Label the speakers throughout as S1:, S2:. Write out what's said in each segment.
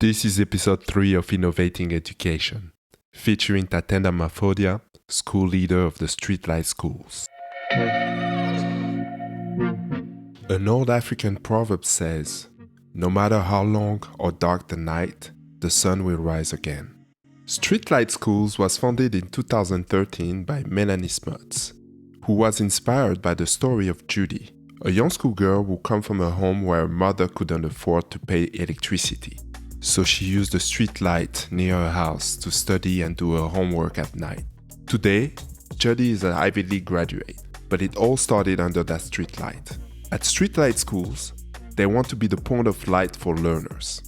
S1: This is episode 3 of Innovating Education, featuring Tatenda Mafodya, school leader of the Streetlight Schools. An old African proverb says, "No matter how long or dark the night, the sun will rise again." Streetlight Schools was founded in 2013 by Melanie Smuts, who was inspired by the story of Judy, a young schoolgirl who came from a home where her mother couldn't afford to pay electricity. So she used a street light near her house to study and do her homework at night. Today, Judy is an Ivy League graduate, but it all started under that street light. At Streetlight Schools, they want to be the point of light for learners.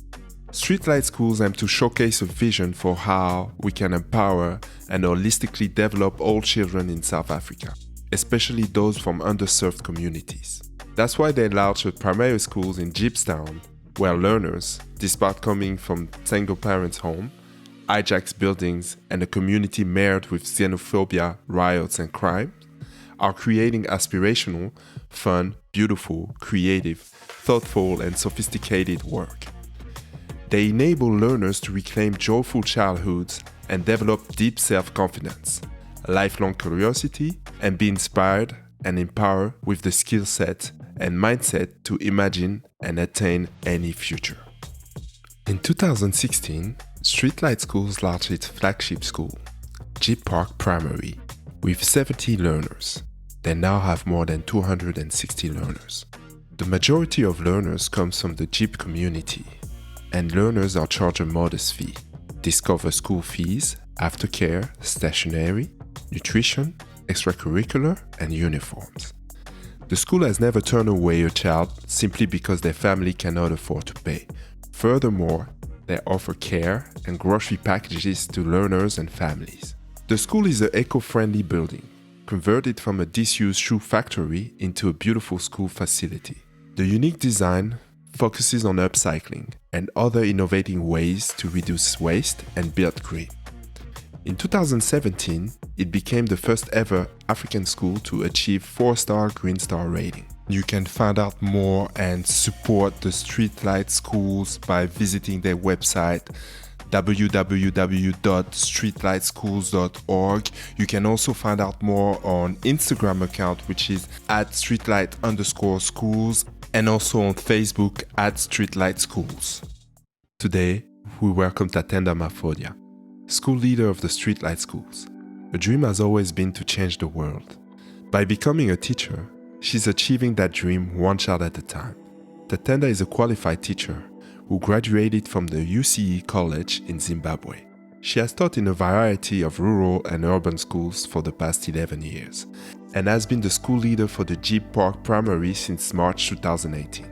S1: Streetlight Schools aim to showcase a vision for how we can empower and holistically develop all children in South Africa, especially those from underserved communities. That's why they launched primary schools in Jeppestown, where learners, despite coming from single parents' home, hijacked buildings, and a community marred with xenophobia, riots, and crime, are creating aspirational, fun, beautiful, creative, thoughtful, and sophisticated work. They enable learners to reclaim joyful childhoods and develop deep self-confidence, lifelong curiosity, and be inspired and empowered with the skill set and mindset to imagine and attain any future. In 2016, Streetlight Schools launched its flagship school, Jeep Park Primary, with 70 learners. They now have more than 260 learners. The majority of learners comes from the Jeep community, and learners are charged a modest fee. Discover school fees, aftercare, stationery, nutrition, extracurricular, and uniforms. The school has never turned away a child simply because their family cannot afford to pay. Furthermore, they offer care and grocery packages to learners and families. The school is an eco-friendly building, converted from a disused shoe factory into a beautiful school facility. The unique design focuses on upcycling and other innovating ways to reduce waste and build green. In 2017, it became the first ever African school to achieve 4-star Green Star rating. You can find out more and support the Streetlight Schools by visiting their website www.streetlightschools.org. You can also find out more on Instagram account, which is @streetlight_schools, and also on Facebook @Streetlight Schools. Today, we welcome Tatenda Mafodya, school leader of the Streetlight Schools. Her dream has always been to change the world. By becoming a teacher, she's achieving that dream one child at a time. Tatenda is a qualified teacher who graduated from the UCE College in Zimbabwe. She has taught in a variety of rural and urban schools for the past 11 years and has been the school leader for the Jeep Park Primary since March 2018.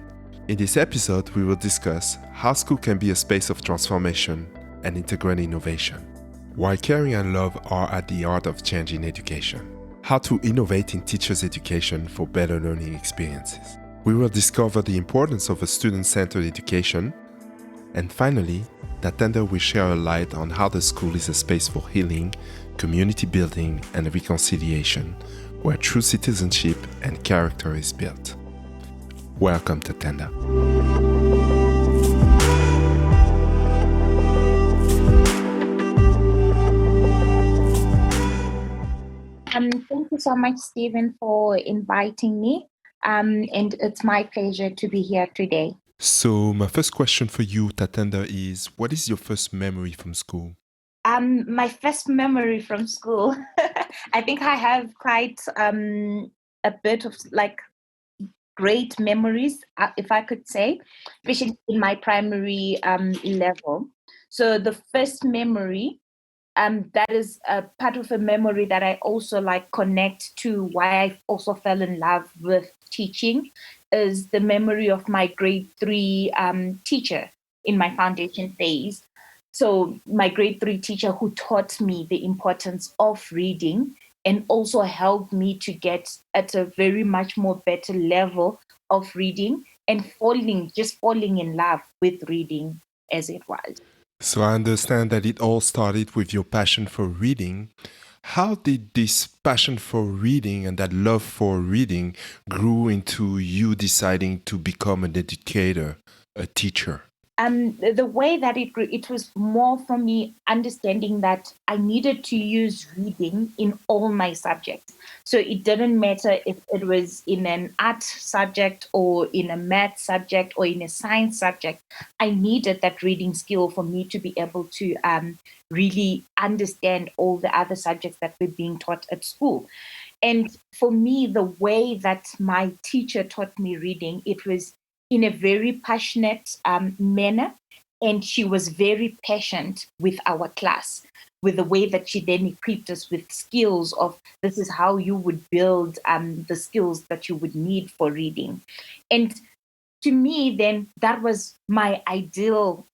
S1: In this episode, we will discuss how school can be a space of transformation and integrate innovation, why caring and love are at the heart of changing education, how to innovate in teachers' education for better learning experiences. We will discover the importance of a student-centered education, and finally, Tatenda will share a light on how the school is a space for healing, community building, and reconciliation, where true citizenship and character is built. Welcome, Tatenda.
S2: Thank you so much, Stephen, for inviting me. And it's my pleasure to be here today.
S1: So my first question for you, Tatenda, is what is your first memory from school?
S2: My first memory from school, I think I have quite a bit of great memories, if I could say, especially in my primary level. So the first memory, that is a part of a memory that I also connect to why I also fell in love with teaching, is the memory of my grade 3 teacher in my foundation phase. So my grade 3 teacher who taught me the importance of reading and also helped me to get at a very much more better level of reading and falling in love with reading as it was.
S1: So I understand that it all started with your passion for reading. How did this passion for reading and that love for reading grew into you deciding to become an educator, a teacher?
S2: the way that it grew, it was more for me understanding that I needed to use reading in all my subjects. So it didn't matter if it was in an art subject or in a math subject or in a science subject. I needed that reading skill for me to be able to really understand all the other subjects that were being taught at school. And for me, the way that my teacher taught me reading, it was in a very passionate manner. And she was very patient with our class, with the way that she then equipped us with skills of this is how you would build the skills that you would need for reading. And to me, then that was my ideal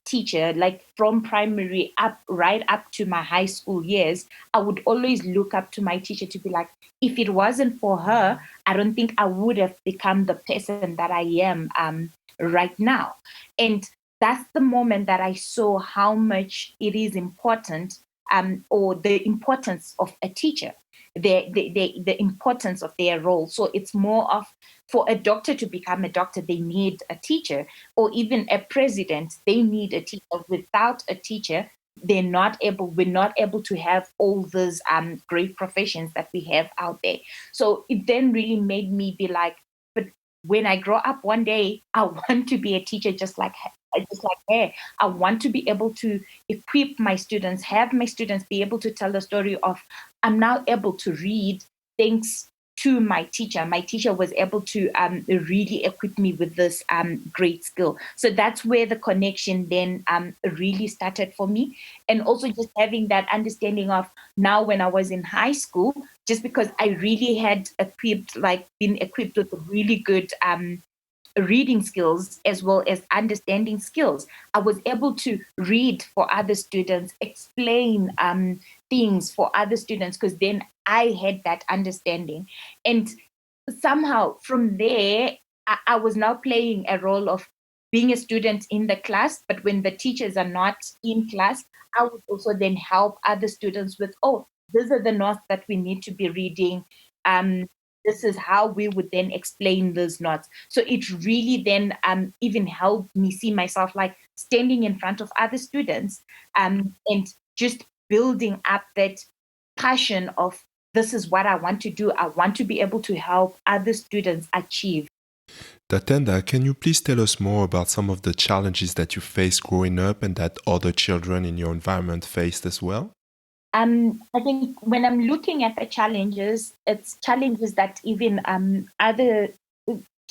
S2: teacher. Like from primary up, right up to my high school years, I would always look up to my teacher to be like, if it wasn't for her, I don't think I would have become the person that I am right now. And that's the moment that I saw how much it is important, or the importance of a teacher, the importance of their role. So it's more of, for a doctor to become a doctor, they need a teacher, or even a president, they need a teacher. Without a teacher, we're not able to have all these great professions that we have out there. So it then really made me be like, but when I grow up one day, I want to be a teacher just like her. I want to be able to equip my students, have my students be able to tell the story of, I'm now able to read thanks to my teacher. My teacher was able to really equip me with this great skill. So that's where the connection then really started for me. And also just having that understanding of now when I was in high school, just because I really had been equipped with really good reading skills as well as understanding skills, I was able to read for other students, explain things for other students, because then I had that understanding. And somehow from there, I was now playing a role of being a student in the class, but when the teachers are not in class, I would also then help other students with, oh, these are the notes that we need to be reading. This is how we would then explain those notes. So it really then even helped me see myself like standing in front of other students and just building up that passion of this is what I want to do. I want to be able to help other students achieve.
S1: Tatenda, can you please tell us more about some of the challenges that you faced growing up and that other children in your environment faced as well?
S2: I think when I'm looking at the challenges, it's challenges that even other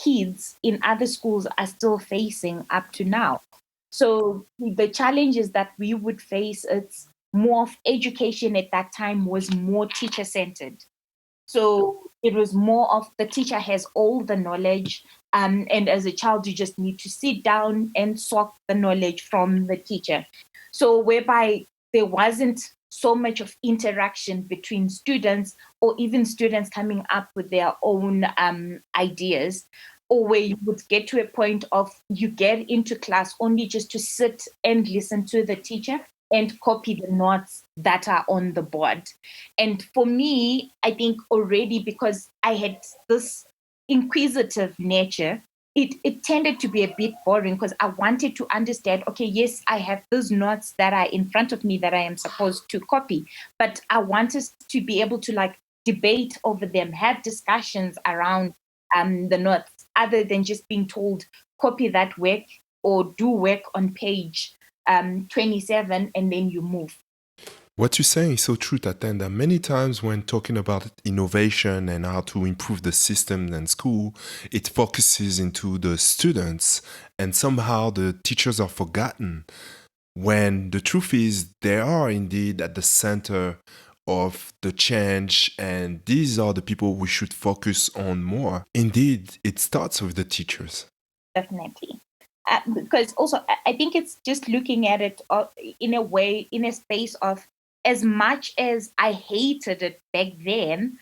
S2: kids in other schools are still facing up to now. So the challenges that we would face, it's more of education at that time was more teacher centered. So it was more of the teacher has all the knowledge, and as a child, you just need to sit down and soak the knowledge from the teacher. So whereby there wasn't so much of interaction between students or even students coming up with their own ideas, or where you would get to a point of you get into class only just to sit and listen to the teacher and copy the notes that are on the board. And for me, I think already because I had this inquisitive nature, it tended to be a bit boring because I wanted to understand, okay, yes, I have those notes that are in front of me that I am supposed to copy, but I wanted to be able to like debate over them, have discussions around the notes, other than just being told, copy that work or do work on page 27 and then you move.
S1: What you're saying is so true, Tatenda. Many times when talking about innovation and how to improve the system and school, it focuses into the students and somehow the teachers are forgotten. When the truth is they are indeed at the center of the change and these are the people we should focus on more. Indeed, it starts with the teachers.
S2: Definitely. Because also, I think it's just looking at it in a way, in a space of as much as I hated it back then,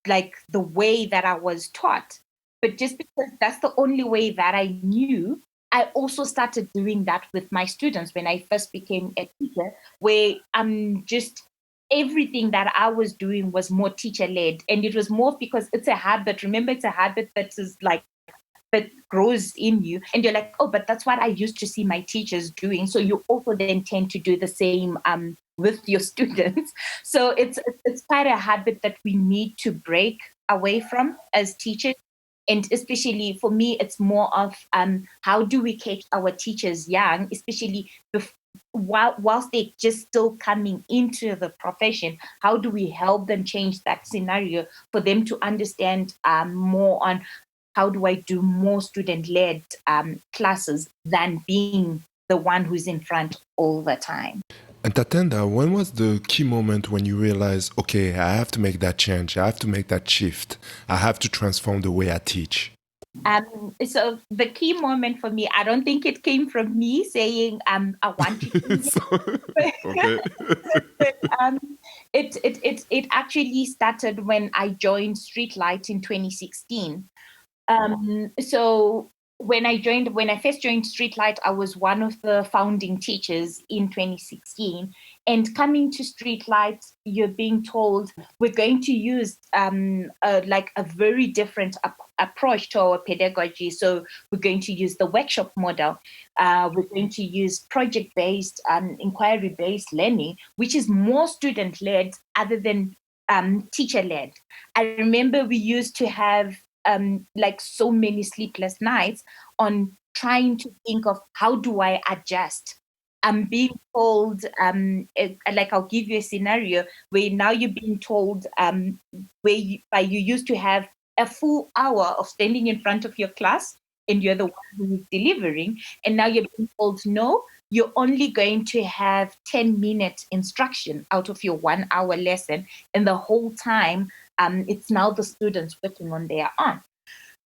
S2: like the way that I was taught, but just because that's the only way that I knew, I also started doing that with my students when I first became a teacher, where I'm just everything that I was doing was more teacher led. And it was more because it's a habit. Remember, it's a habit that is like habit grows in you, and you're like, oh, but that's what I used to see my teachers doing. So you also then tend to do the same with your students. So it's quite a habit that we need to break away from as teachers. And especially for me, it's more of how do we catch our teachers young, especially whilst they're just still coming into the profession. How do we help them change that scenario for them to understand more on how do I do more student-led classes than being the one who's in front all the time.
S1: And Tatenda, when was the key moment when you realized, okay, I have to make that change, I have to make that shift, I have to transform the way I teach?
S2: So the key moment for me, I don't think it came from me saying I want to do this.
S1: Okay.
S2: But it actually started when I joined Streetlight in 2016. So when I first joined Streetlight, I was one of the founding teachers in 2016. And coming to Streetlight, you're being told we're going to use like a very different approach to our pedagogy. So we're going to use the workshop model. We're going to use project-based and inquiry-based learning, which is more student-led other than teacher-led. I remember we used to have like so many sleepless nights on trying to think of how do I adjust. I'm being told, like I'll give you a scenario where now you're being told where you used to have a full hour of standing in front of your class and you're the one who is delivering, and now you're being told, no, you're only going to have 10-minute instruction out of your 1 hour lesson, and the whole time it's now the students working on their own.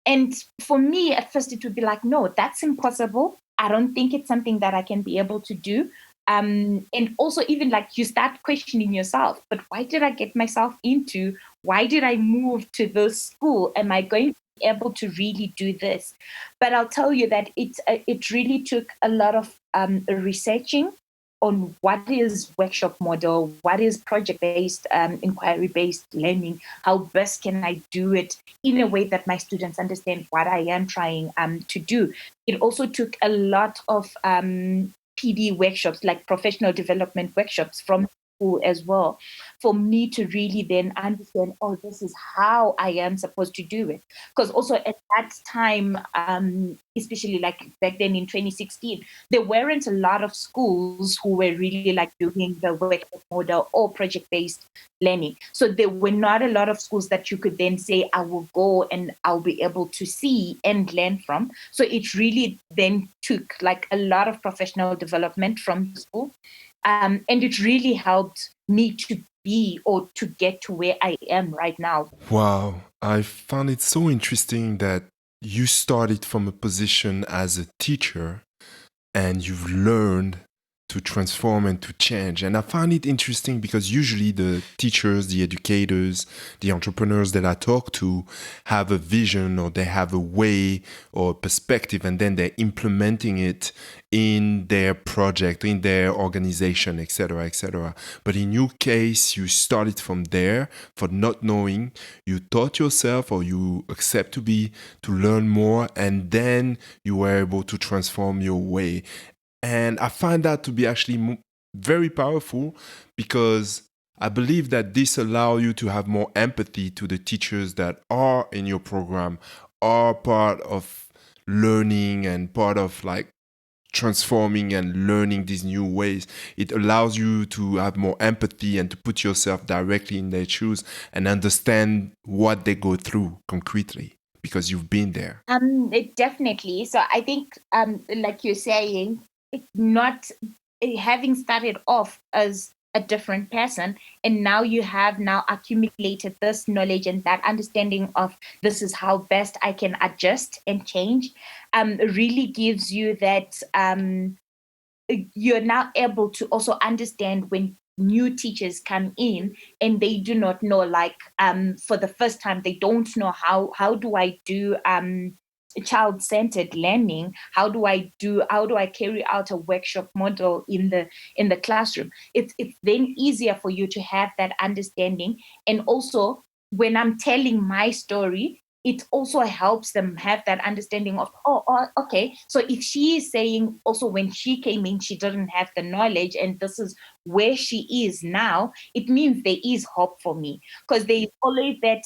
S2: And for me, at first, it would be like, no, that's impossible. I don't think it's something that I can be able to do. And also, even like you start questioning yourself, but why did I get myself into? Why did I move to this school? Am I going to be able to really do this? But I'll tell you that it really took a lot of researching on what is workshop model, what is project-based, inquiry-based learning, how best can I do it in a way that my students understand what I am trying to do. It also took a lot of PD workshops, like professional development workshops from school as well, for me to really then understand, oh, this is how I am supposed to do it. Because also at that time, especially like back then in 2016, there weren't a lot of schools who were really like doing the workshop model or project-based learning. So there were not a lot of schools that you could then say, I will go and I'll be able to see and learn from. So it really then took like a lot of professional development from school. And it really helped me to be or to get to where I am right now.
S1: Wow. I found it so interesting that you started from a position as a teacher and you've learned to transform and to change. And I find it interesting because usually the teachers, the educators, the entrepreneurs that I talk to have a vision or they have a way or a perspective, and then they're implementing it in their project, in their organization, etc., etc. But in your case, you started from there for not knowing. You taught yourself or you accept to learn more, and then you were able to transform your way. And I find that to be actually very powerful because I believe that this allows you to have more empathy to the teachers that are in your program, are part of learning and part of like transforming and learning these new ways. It allows you to have more empathy and to put yourself directly in their shoes and understand what they go through concretely because you've been there.
S2: Definitely. So I think, like you're saying, not having started off as a different person, and now you have now accumulated this knowledge and that understanding of this is how best I can adjust and change, really gives you that you're now able to also understand when new teachers come in and they do not know, like for the first time, they don't know how do I do child-centered learning, how do I carry out a workshop model in the classroom. It's then easier for you to have that understanding. And also when I'm telling my story, it also helps them have that understanding of, okay, so if she is saying also when she came in, she didn't have the knowledge and this is where she is now, it means there is hope for me. Because there's always that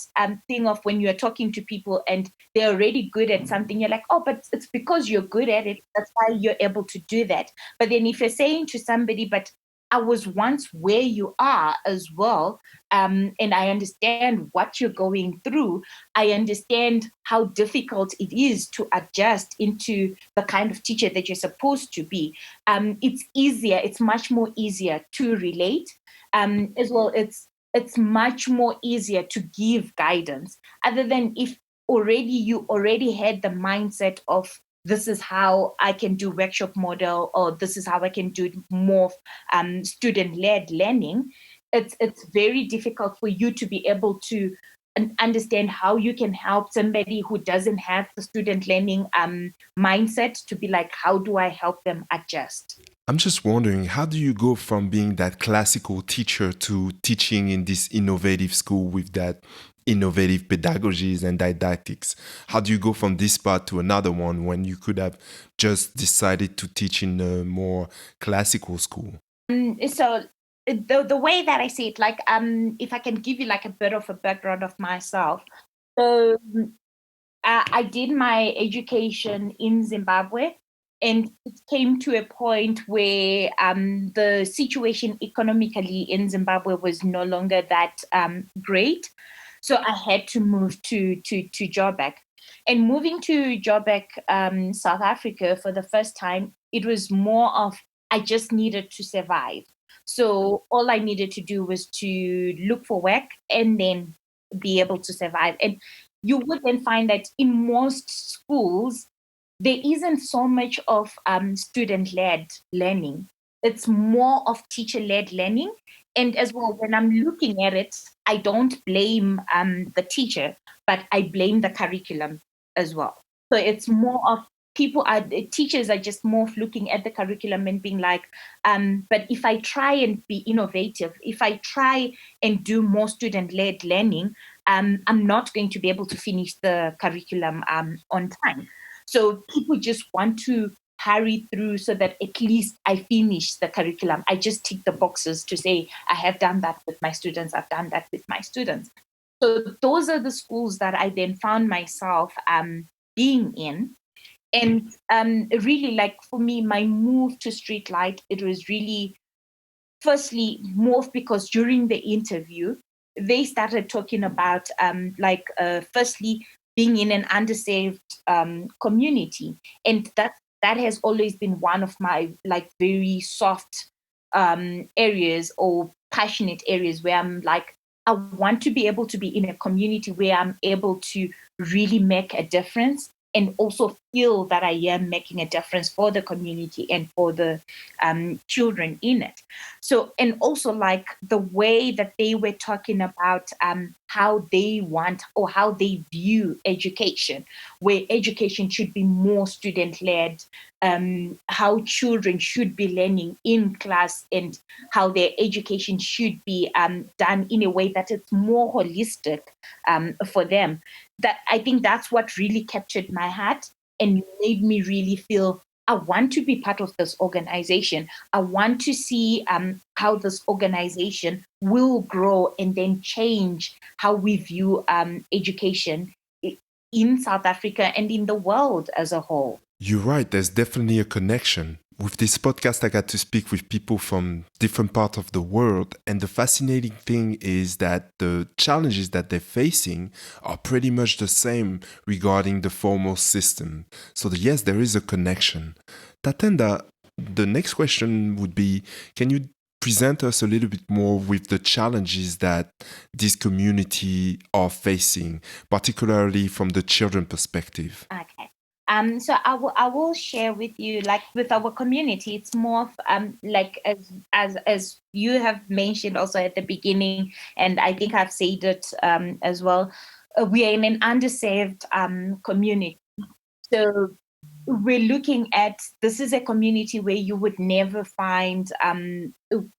S2: thing of when you're talking to people and they're already good at something, you're like, oh, but it's because you're good at it, that's why you're able to do that. But then if you're saying to somebody, but I was once where you are as well, and I understand what you're going through. I understand how difficult it is to adjust into the kind of teacher that you're supposed to be. It's easier. It's much more easier to relate. As well, it's much more easier to give guidance. Other than if you already had the mindset of this is how I can do workshop model, or this is how I can do more student-led learning. It's very difficult for you to be able to understand how you can help somebody who doesn't have the student learning mindset to be like, how do I help them adjust?
S1: I'm just wondering, how do you go from being that classical teacher to teaching in this innovative school with that innovative pedagogies and didactics? How do you go from this part to another one when you could have just decided to teach in a more classical school?
S2: So the way that I see it, like if I can give you like a bit of a background of myself. So I did my education in Zimbabwe, and it came to a point where the situation economically in Zimbabwe was no longer that great. So I had to move to Joburg. And moving to Joburg, South Africa, for the first time, it was more of I just needed to survive. So all I needed to do was to look for work and then be able to survive. And you would then find that in most schools, there isn't so much of student-led learning. It's more of teacher-led learning. And as well, when I'm looking at it, I don't blame the teacher, but I blame the curriculum as well. So it's more of teachers are just more of looking at the curriculum and being like, but if I try and be innovative, if I try and do more student-led learning, I'm not going to be able to finish the curriculum on time. So people just want to hurry through so that at least I finish the curriculum. I just tick the boxes to say, I have done that with my students, I've done that with my students. So those are the schools that I then found myself being in. And really, like for me, my move to Streetlight, it was really, firstly, more because during the interview, they started talking about firstly, being in an underserved community. And that has always been one of my like very soft areas or passionate areas where I'm like, I want to be able to be in a community where I'm able to really make a difference and also feel that I am making a difference for the community and for the children in it. So, and also like the way that they were talking about how they want or how they view education, where education should be more student-led, how children should be learning in class, and how their education should be done in a way that it's more holistic for them. That I think that's what really captured my heart and made me really feel I want to be part of this organization. I want to see how this organization will grow and then change how we view education in South Africa and in the world as a whole.
S1: You're right, there's definitely a connection. With this podcast, I got to speak with people from different parts of the world. And the fascinating thing is that the challenges that they're facing are pretty much the same regarding the formal system. So, yes, there is a connection. Tatenda, the next question would be, can you present us a little bit more with the challenges that this community are facing, particularly from the children perspective?
S2: Okay. So I will share with you, like with our community, it's more of like as you have mentioned also at the beginning, and I think I've said it as well. We are in an underserved community, so we're looking at this is a community where you would never find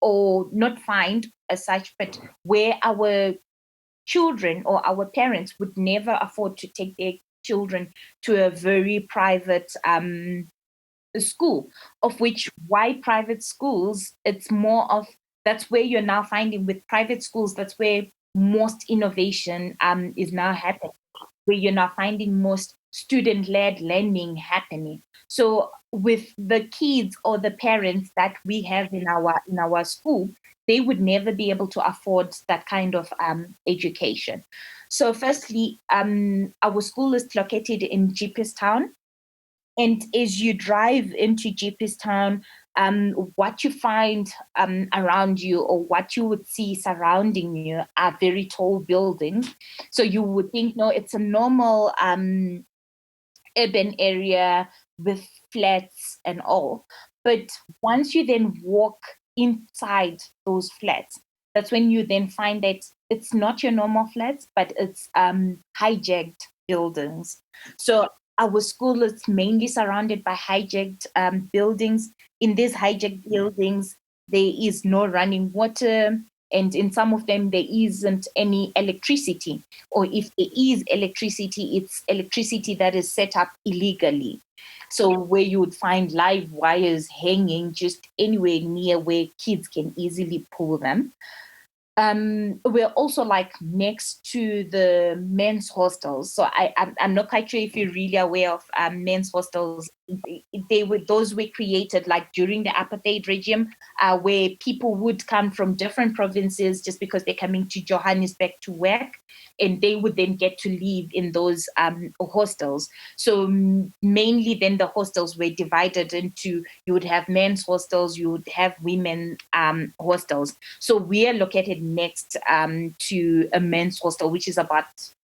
S2: or not find as such, but where our children or our parents would never afford to take their children to a very private school, of which why private schools, it's more of, that's where you're now finding with private schools, that's where most innovation is now happening, where you're now finding most student-led learning happening. So with the kids or the parents that we have in our school, they would never be able to afford that kind of education. So firstly, our school is located in Jeppestown. And as you drive into Jeppestown, what you find around you, or what you would see surrounding you, are very tall buildings. So you would think, no, it's a normal urban area with flats and all. But once you then walk inside those flats, that's when you then find that it's not your normal flats, but it's hijacked buildings. So our school is mainly surrounded by hijacked buildings. In these hijacked buildings, there is no running water, and in some of them, there isn't any electricity. Or if there is electricity, it's electricity that is set up illegally. So where you would find live wires hanging just anywhere near where kids can easily pull them. We're also like next to the men's hostels. So I'm not quite sure if you're really aware of men's hostels. Those were created like during the apartheid regime, where people would come from different provinces just because they're coming to Johannesburg to work, and they would then get to live in those hostels. So mainly then the hostels were divided into, you would have men's hostels, you would have women hostels. So we are located next to a men's hostel, which is about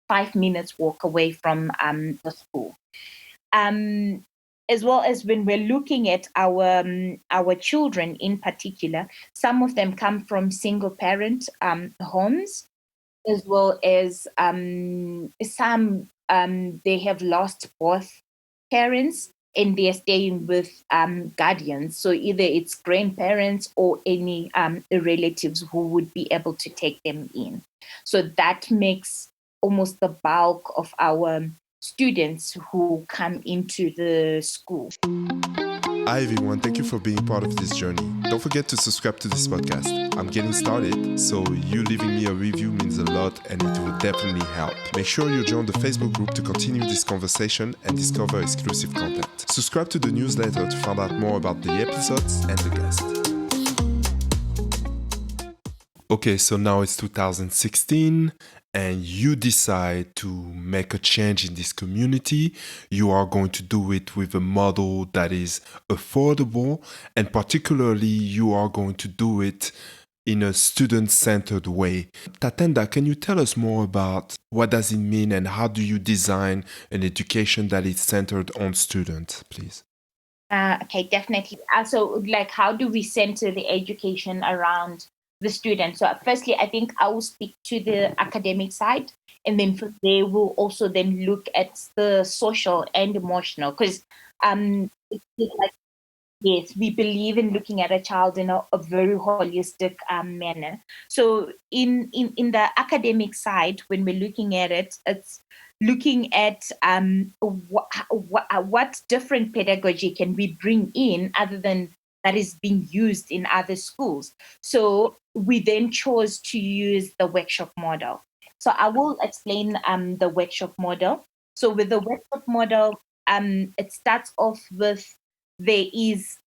S2: 5 minutes walk away from the school. As well as when we're looking at our children in particular, some of them come from single parent homes, as well as some they have lost both parents and they're staying with guardians. So either it's grandparents or any relatives who would be able to take them in. So that makes almost the bulk of our students who come into the school.
S1: Hi everyone, thank you for being part of this journey. Don't forget to subscribe to this podcast. I'm getting started, so you leaving me a review means a lot and it will definitely help. Make sure you join the Facebook group to continue this conversation and discover exclusive content. Subscribe to the newsletter to find out more about the episodes and the guests. Okay, so now it's 2016 and you decide to make a change in this community. You are going to do it with a model that is affordable, and particularly you are going to do it in a student-centered way. Tatenda, can you tell us more about what does it mean and how do you design an education that is centered on students, please?
S2: Okay, definitely. So, like, how do we center the education around the student? So, firstly, I think I will speak to the academic side, and then from there, we'll also then look at the social and emotional, because like, yes, we believe in looking at a child in a very holistic manner. So, in the academic side, when we're looking at it, it's looking at what different pedagogy can we bring in other than that is being used in other schools. So we then chose to use the workshop model. So I will explain the workshop model. So with the workshop model, it starts off with, there is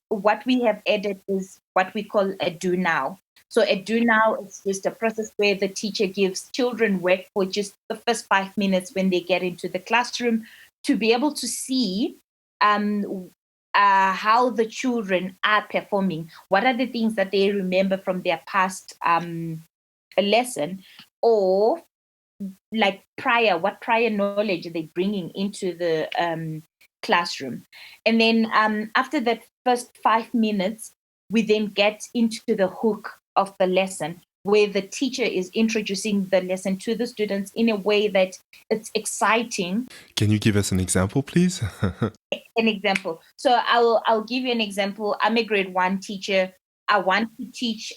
S2: what we have added is what we call a do now. So a do now is just a process where the teacher gives children work for just the first 5 minutes when they get into the classroom to be able to see how the children are performing. What are the things that they remember from their past lesson, or like what prior knowledge are they bringing into the classroom. And then after that first 5 minutes, we then get into the hook of the lesson, where the teacher is introducing the lesson to the students in a way that it's exciting.
S1: Can you give us an example, please?
S2: An example. So I'll give you an example. I'm a grade 1 teacher. I want to teach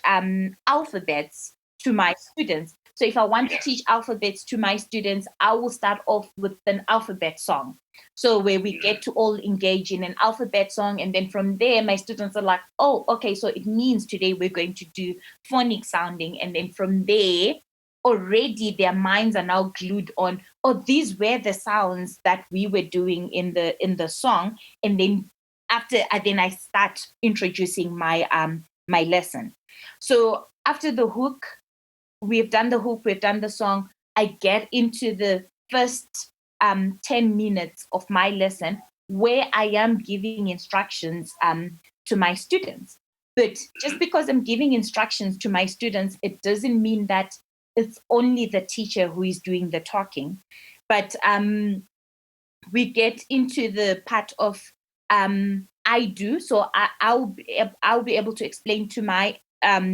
S2: alphabets to my students. So if I want to teach alphabets to my students, I will start off with an alphabet song. So where we get to all engage in an alphabet song. And then from there, my students are like, oh, okay, so it means today we're going to do phonic sounding. And then from there, already their minds are now glued on, oh, these were the sounds that we were doing in the song. And then I start introducing my my lesson. So after the hook, we've done the song, I get into the first 10 minutes of my lesson where I am giving instructions to my students. But just because I'm giving instructions to my students, it doesn't mean that it's only the teacher who is doing the talking. But we get into the part of I do. So I'll be able to explain to my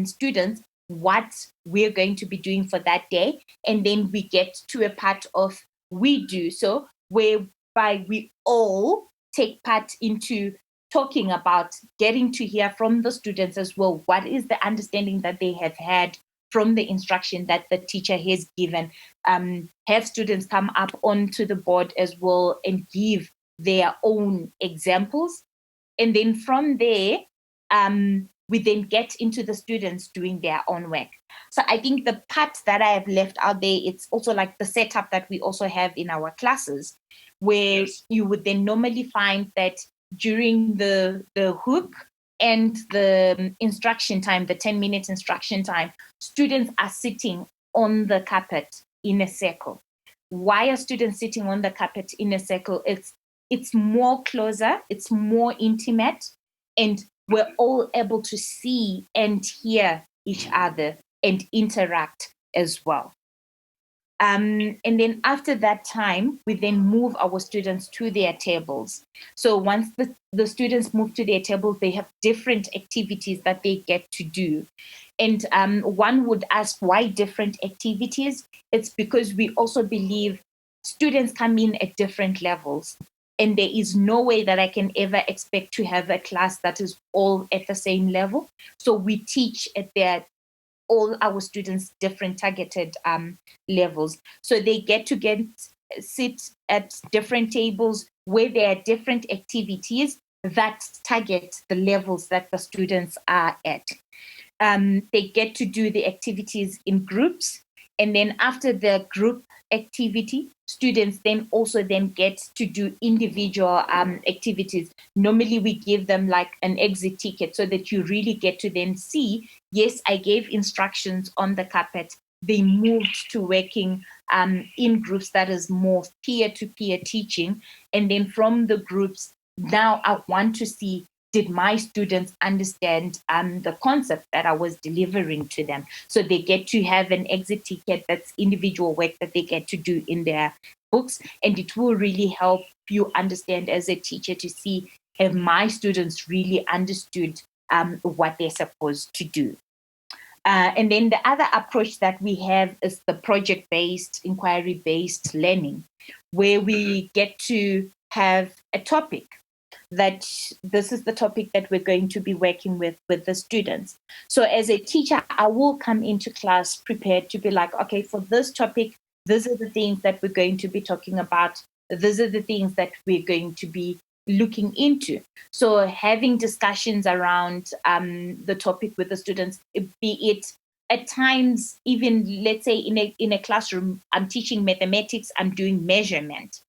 S2: students what we're going to be doing for that day. And then we get to a part of we do. So whereby we all take part into talking about getting to hear from the students as well. What is the understanding that they have had from the instruction that the teacher has given? Have students come up onto the board as well and give their own examples. And then from there, we then get into the students doing their own work. So I think the part that I have left out there, it's also like the setup that we also have in our classes, where you would then normally find that during the hook and the instruction time, the 10-minute instruction time, students are sitting on the carpet in a circle. Why are students sitting on the carpet in a circle? It's more closer, it's more intimate, and we're all able to see and hear each other and interact as well. And then after that time, we then move our students to their tables. So once the students move to their tables, they have different activities that they get to do. And one would ask, why different activities? It's because we also believe students come in at different levels. And there is no way that I can ever expect to have a class that is all at the same level. So we teach at all our students different targeted levels. So they get to sit at different tables where there are different activities that target the levels that the students are at. They get to do the activities in groups. And then after the group activity, students then also get to do individual activities. Normally we give them like an exit ticket so that you really get to then see, yes, I gave instructions on the carpet. They moved to working in groups that is more peer-to-peer teaching. And then from the groups, now I want to see, did my students understand the concept that I was delivering to them? So they get to have an exit ticket that's individual work that they get to do in their books. And it will really help you understand as a teacher to see, have my students really understood what they're supposed to do? And then the other approach that we have is the project-based, inquiry-based learning, where we get to have a topic that this is the topic that we're going to be working with the students. So as a teacher, I will come into class prepared to be like, okay, for this topic, these are the things that we're going to be talking about. These are the things that we're going to be looking into. So having discussions around the topic with the students, be it at times, even let's say in a classroom, I'm teaching mathematics, I'm doing measurement.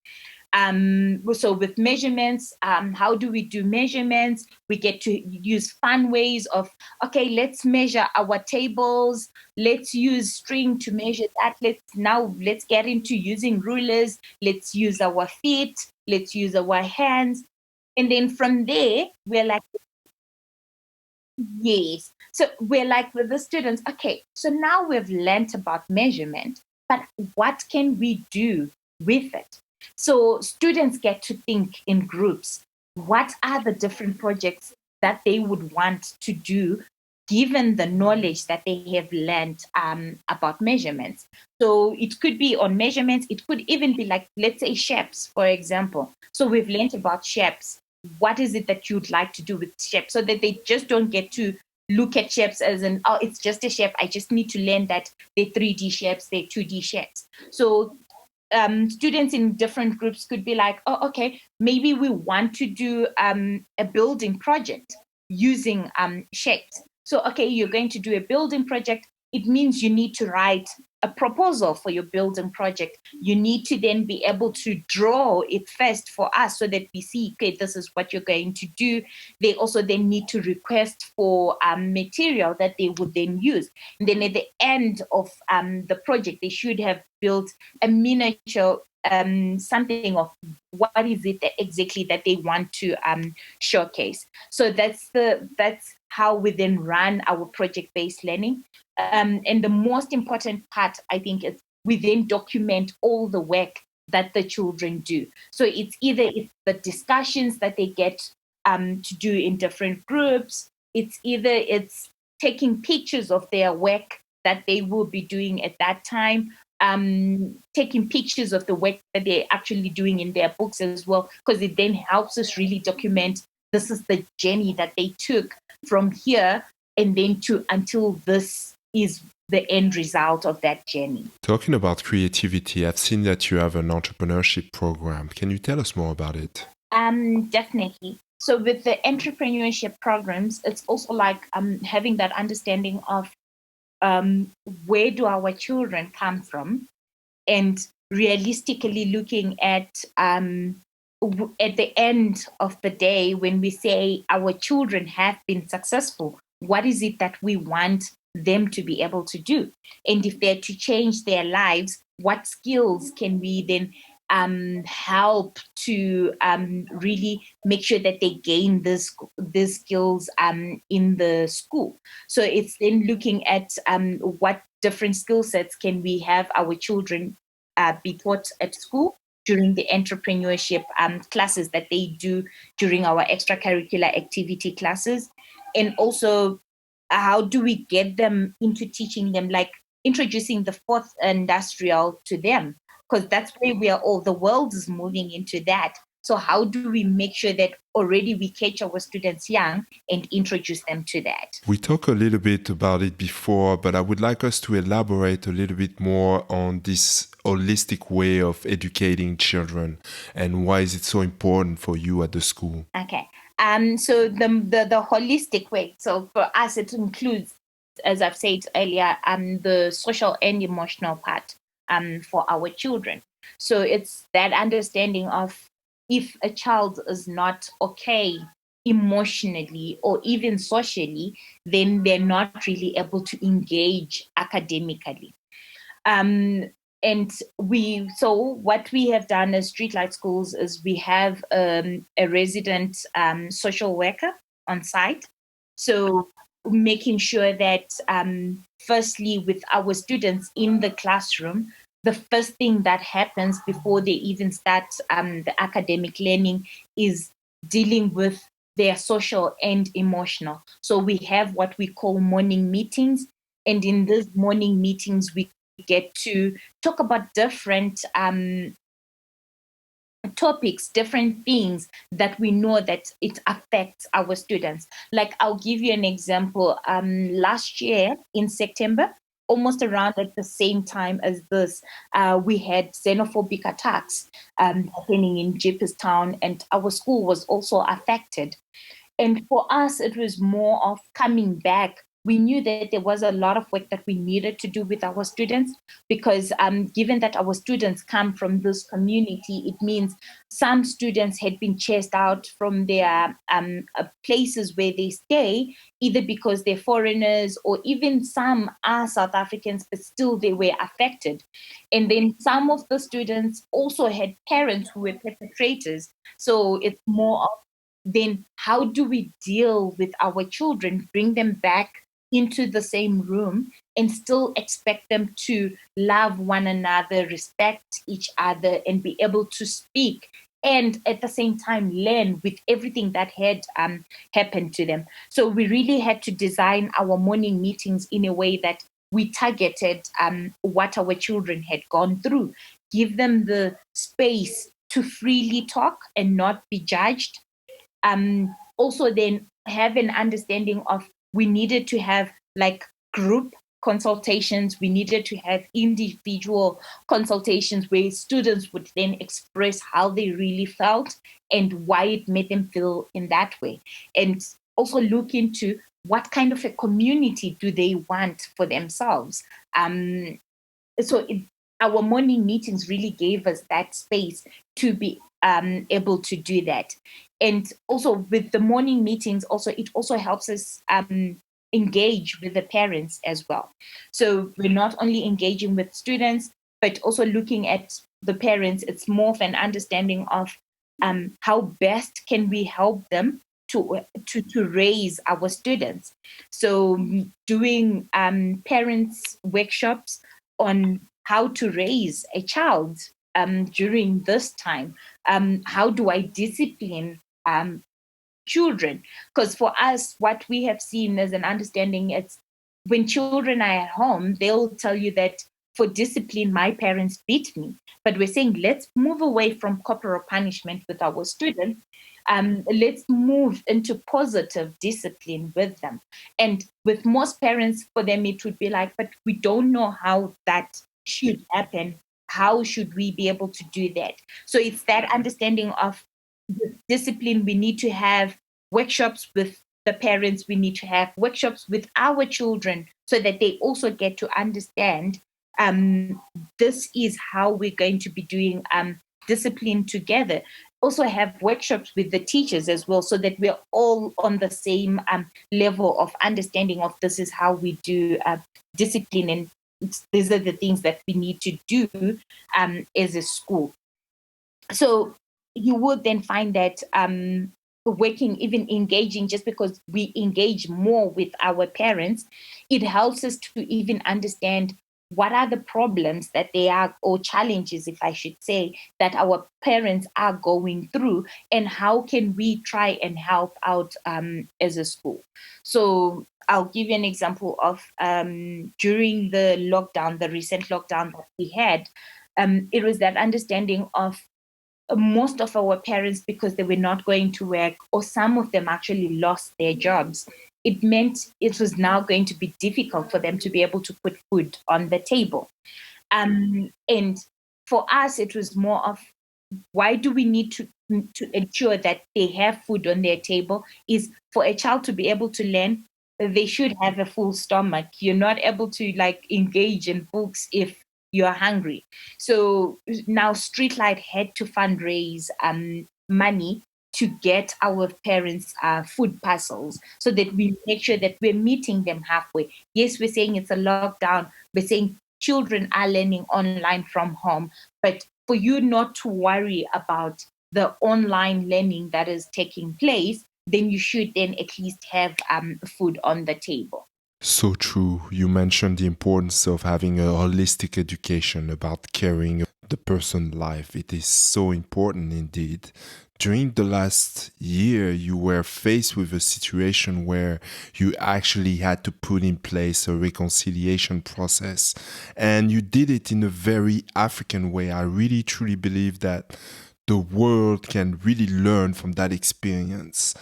S2: So with measurements, how do we do measurements? We get to use fun ways of, okay, let's measure our tables. Let's use string to measure that. Let's get into using rulers. Let's use our feet. Let's use our hands. And then from there, we're like, yes. So we're like with the students, okay, so now we've learned about measurement, but what can we do with it? So students get to think in groups. What are the different projects that they would want to do given the knowledge that they have learned about measurements? So it could be on measurements. It could even be like, let's say, shapes, for example. So we've learned about shapes. What is it that you'd like to do with shapes? So that they just don't get to look at shapes as oh, it's just a shape. I just need to learn that they're 3D shapes, they're 2D shapes. So students in different groups could be like, oh, okay, maybe we want to do a building project using shapes. So, okay, you're going to do a building project. It means you need to write a proposal for your building project. You need to then be able to draw it first for us so that we see, okay, this is what you're going to do. They also then need to request for material that they would then use. And then at the end of the project, they should have built a miniature something of what is it exactly that they want to showcase. So that's how we then run our project-based learning. And the most important part, I think, is we then document all the work that the children do. So it's either the discussions that they get to do in different groups. It's taking pictures of their work that they will be doing at that time. Taking pictures of the work that they're actually doing in their books as well, because it then helps us really document this is the journey that they took from here and then to until this is the end result of that journey.
S1: Talking about creativity, I've seen that you have an entrepreneurship program. Can you tell us more about it?
S2: Definitely. So with the entrepreneurship programs, it's also like having that understanding of where do our children come from, and realistically looking at the end of the day, when we say our children have been successful, what is it that we want them to be able to do? And if they're to change their lives, what skills can we then help to really make sure that they gain these skills in the school? So it's then looking at what different skill sets can we have our children be taught at school during the entrepreneurship classes that they do during our extracurricular activity classes. And also, how do we get them into teaching them, like introducing the fourth industrial to them? Because that's where the world is moving into that. So how do we make sure that already we catch our students young and introduce them to that?
S1: We talked a little bit about it before, but I would like us to elaborate a little bit more on this holistic way of educating children and why is it so important for you at the school?
S2: Okay. So the holistic way. So for us, it includes, as I've said earlier, the social and emotional part for our children. So it's that understanding of if a child is not okay emotionally or even socially, then they're not really able to engage academically. And what we have done as Streetlight Schools is we have a resident social worker on site. So making sure that firstly with our students in the classroom, the first thing that happens before they even start the academic learning is dealing with their social and emotional. So we have what we call morning meetings. And in these morning meetings, we get to talk about different topics, different things that we know that it affects our students. Like I'll give you an example. Last year in September, almost around at the same time as this, we had xenophobic attacks happening in Jeppestown, and our school was also affected. And for us, it was more of coming back. We knew that there was a lot of work that we needed to do with our students because given that our students come from this community, it means some students had been chased out from their places where they stay, either because they're foreigners or even some are South Africans, but still they were affected. And then some of the students also had parents who were perpetrators. So it's more of then how do we deal with our children, bring them back into the same room and still expect them to love one another, respect each other, and be able to speak and at the same time learn with everything that had happened to them. So we really had to design our morning meetings in a way that we targeted what our children had gone through, give them the space to freely talk and not be judged. Also then have an understanding of we needed to have like group consultations. We needed to have individual consultations where students would then express how they really felt and why it made them feel in that way. And also look into what kind of a community do they want for themselves. Our morning meetings really gave us that space to be able to do that. And also with the morning meetings, it also helps us engage with the parents as well. So we're not only engaging with students, but also looking at the parents. It's more of an understanding of how best can we help them to raise our students. So doing parents workshops on how to raise a child during this time. How do I discipline children? Because for us, what we have seen as an understanding, it's when children are at home, they'll tell you that for discipline, my parents beat me. But we're saying, let's move away from corporal punishment with our students. Let's move into positive discipline with them. And with most parents, for them, it would be like, but we don't know how that should happen. How should we be able to do that? So it's that understanding of discipline. We need to have workshops with the parents. We need to have workshops with our children so that they also get to understand this is how we're going to be doing discipline together. Also have workshops with the teachers as well, so that we're all on the same level of understanding of this is how we do discipline, and these are the things that we need to do as a school. So you would then find that working, even engaging, just because we engage more with our parents, it helps us to even understand what are the problems that they are, or challenges, if I should say, that our parents are going through, and how can we try and help out as a school. So I'll give you an example of during the lockdown, the recent lockdown that we had. It was that understanding of most of our parents, because they were not going to work, or some of them actually lost their jobs. It meant it was now going to be difficult for them to be able to put food on the table. And for us, it was more of, why do we need to ensure that they have food on their table? Is for a child to be able to learn, they should have a full stomach. You're not able to engage in books if you're hungry. So now Streetlight had to fundraise money to get our parents food parcels, so that we make sure that we're meeting them halfway. Yes, we're saying it's a lockdown. We're saying children are learning online from home, but for you not to worry about the online learning that is taking place, then you should then at least have food on the table.
S1: So true. You mentioned the importance of having a holistic education about caring the person's life. It is so important indeed. During the last year, you were faced with a situation where you actually had to put in place a reconciliation process, and you did it in a very African way. I really truly believe that the world can really learn from that experience.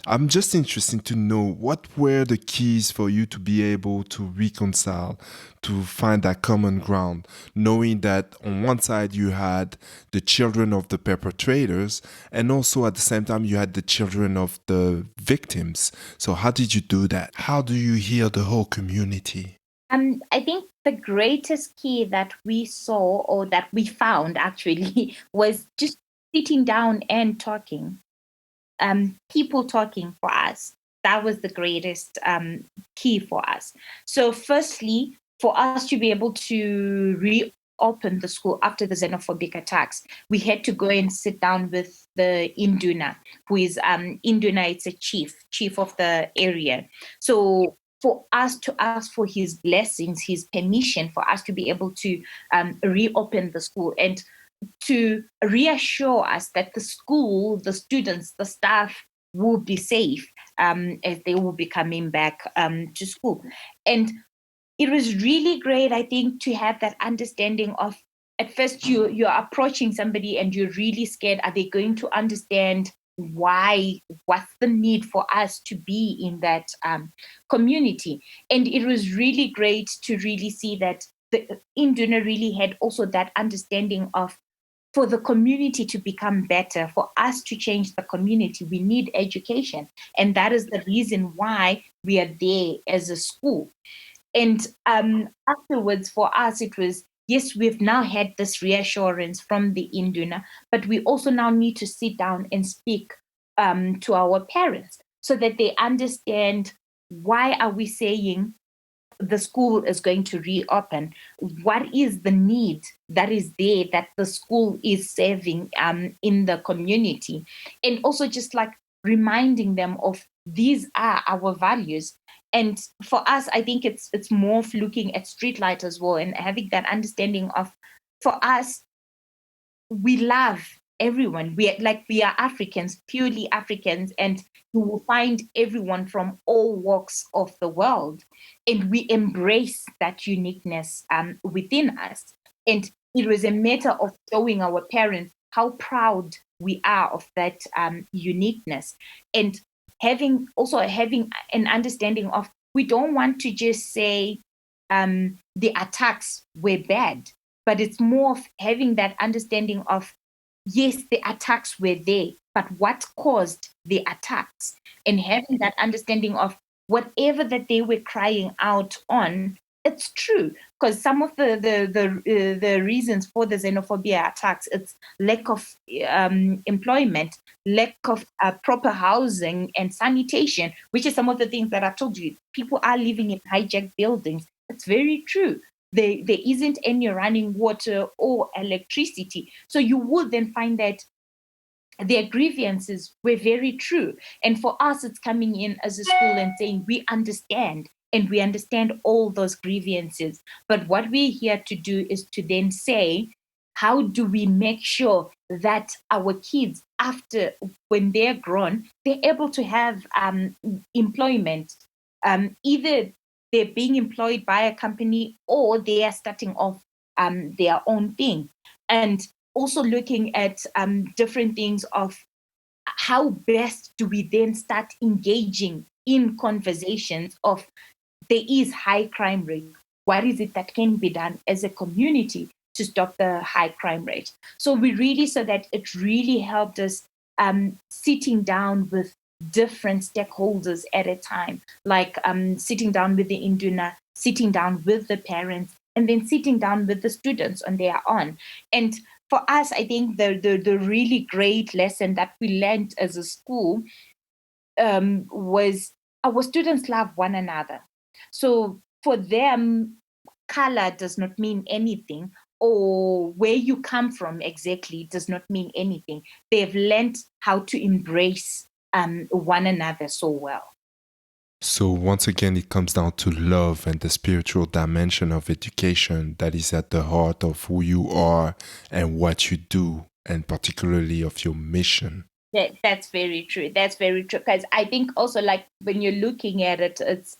S1: I'm just interested to know, what were the keys for you to be able to reconcile, to find that common ground, knowing that on one side you had the children of the perpetrators, and also at the same time you had the children of the victims. So how did you do that? How do you heal the whole community?
S2: I think the greatest key that we saw, or that we found actually, was just sitting down and talking. People talking for us. That was the greatest key for us. So firstly, for us to be able to reopen the school after the xenophobic attacks, we had to go and sit down with the Induna, who is Induna, it's a chief of the area. So for us to ask for his blessings, his permission for us to be able to reopen the school, and to reassure us that the school, the students, the staff will be safe as they will be coming back to school. And it was really great, I think, to have that understanding of, at first you're approaching somebody and you're really scared. Are they going to understand what's the need for us to be in that community. And it was really great to really see that the Induna really had also that understanding of, for the community to become better, for us to change the community, we need education. And that is the reason why we are there as a school. And afterwards, for us, it was, yes, we've now had this reassurance from the Induna, but we also now need to sit down and speak to our parents so that they understand, why are we saying the school is going to reopen? What is the need that is there that the school is serving in the community? And also just like reminding them of, these are our values. And for us, I think it's more of looking at Streetlight as well, and having that understanding of, for us, we love everyone. We are Africans, purely Africans, and you will find everyone from all walks of the world, and we embrace that uniqueness within us. And it was a matter of showing our parents how proud we are of that uniqueness, and having an understanding of, we don't want to just say the attacks were bad, but it's more of having that understanding of, yes, the attacks were there, but what caused the attacks? And having that understanding of, whatever that they were crying out on, it's true. Because some of the reasons for the xenophobia attacks, it's lack of employment, lack of proper housing and sanitation, which is some of the things that I told you. People are living in hijacked buildings. It's very true. There isn't any running water or electricity. So you would then find that their grievances were very true. And for us, it's coming in as a school and saying, we understand, and we understand all those grievances. But what we're here to do is to then say, how do we make sure that our kids, after, when they're grown, they're able to have employment, either they're being employed by a company or they are starting off their own thing. And also looking at different things of, how best do we then start engaging in conversations of, there is high crime rate. What is it that can be done as a community to stop the high crime rate? So we really saw that it really helped us sitting down with different stakeholders at a time, like sitting down with the Induna, sitting down with the parents, and then sitting down with the students on their own. And for us, I think the really great lesson that we learned as a school was, our students love one another. So for them, color does not mean anything, or where you come from exactly does not mean anything. They've learned how to embrace one another so well.
S1: So once again, it comes down to love and the spiritual dimension of education that is at the heart of who you are and what you do, and particularly of your mission.
S2: That's very true. That's very true. Because I think also, like, when you're looking at it, it's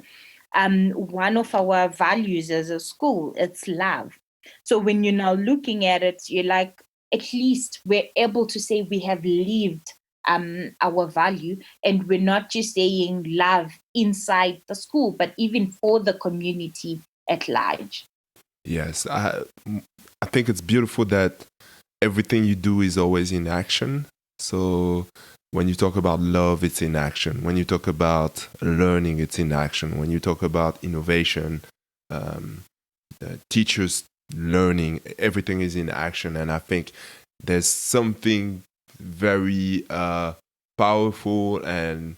S2: one of our values as a school, it's love. So when you're now looking at it, you're like, at least we're able to say we have lived our value, and we're not just saying love inside the school, but even for the community at large.
S1: Yes, I think it's beautiful that everything you do is always in action. So when you talk about love, it's in action. When you talk about learning, it's in action. When you talk about innovation, teachers learning, everything is in action. And I think there's something very powerful and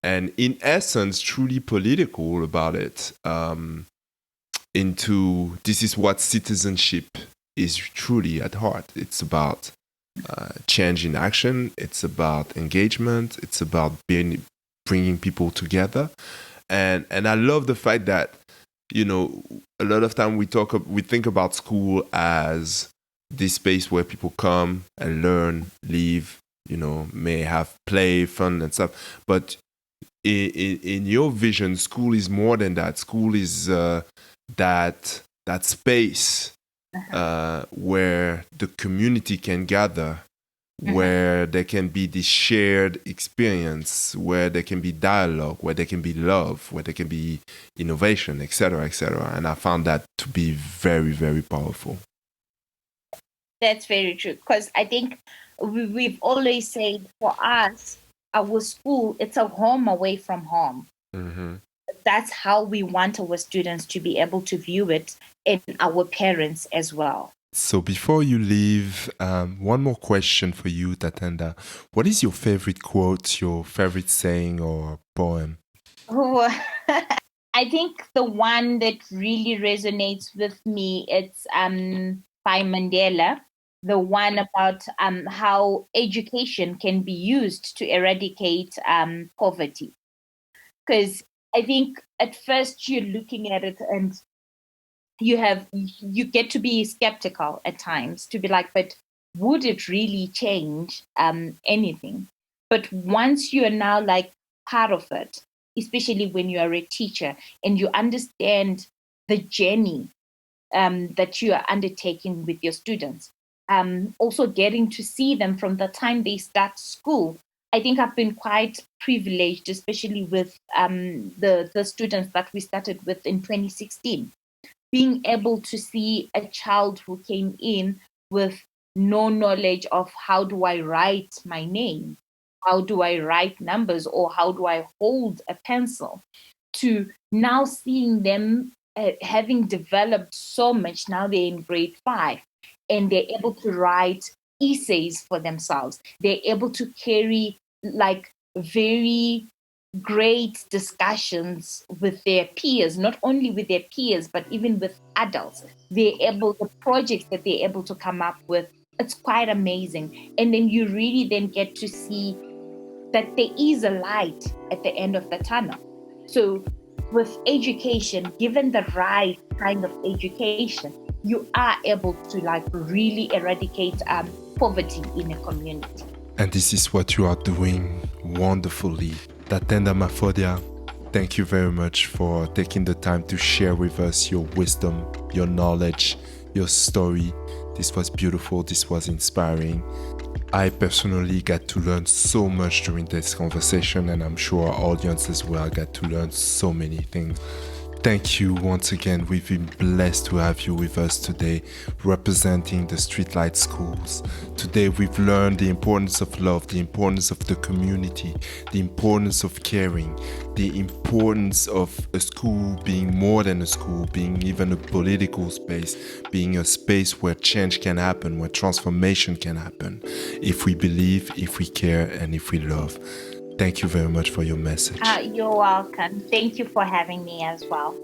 S1: in essence truly political about it. Into this is what citizenship is truly at heart. It's about change in action. It's about engagement. It's about bringing people together. And I love the fact that, you know, a lot of time we think about school as this space where people come and learn, live, you know, may have play, fun and stuff. But in your vision, school is more than that. School is that space where the community can gather where there can be this shared experience, where there can be dialogue, where there can be love, where there can be innovation, etc., etc. And I found that to be very, very powerful.
S2: That's very true. Because I think we've always said for us, our school, it's a home away from home.
S1: Mm-hmm.
S2: That's how we want our students to be able to view it, and our parents as well.
S1: So before you leave, one more question for you, Tatenda. What is your favorite quote, your favorite saying or poem?
S2: Oh, I think the one that really resonates with me, it's by Mandela, the one about how education can be used to eradicate poverty. Because I think at first you're looking at it and you get to be skeptical at times, to be like, but would it really change anything? But once you are now like part of it, especially when you are a teacher and you understand the journey that you are undertaking with your students, also getting to see them from the time they start school. I think I've been quite privileged, especially with the students that we started with in 2016. Being able to see a child who came in with no knowledge of how do I write my name, how do I write numbers, or how do I hold a pencil, to now seeing them having developed so much. Now they're in grade 5 and they're able to write essays for themselves. They're able to carry like very great discussions with their peers, not only with their peers, but even with adults. The projects that they're able to come up with, it's quite amazing. And then you really then get to see that there is a light at the end of the tunnel. So with education, given the right kind of education, you are able to like really eradicate poverty in a community.
S1: And this is what you are doing wonderfully. Tatenda Mafodya, thank you very much for taking the time to share with us your wisdom, your knowledge, your story. This was beautiful. This was inspiring. I personally got to learn so much during this conversation, and I'm sure our audience as well got to learn so many things. Thank you once again. We've been blessed to have you with us today, representing the Streetlight Schools. Today we've learned the importance of love, the importance of the community, the importance of caring, the importance of a school being more than a school, being even a political space, being a space where change can happen, where transformation can happen, if we believe, if we care, and if we love. Thank you very much for your message.
S2: You're welcome. Thank you for having me as well.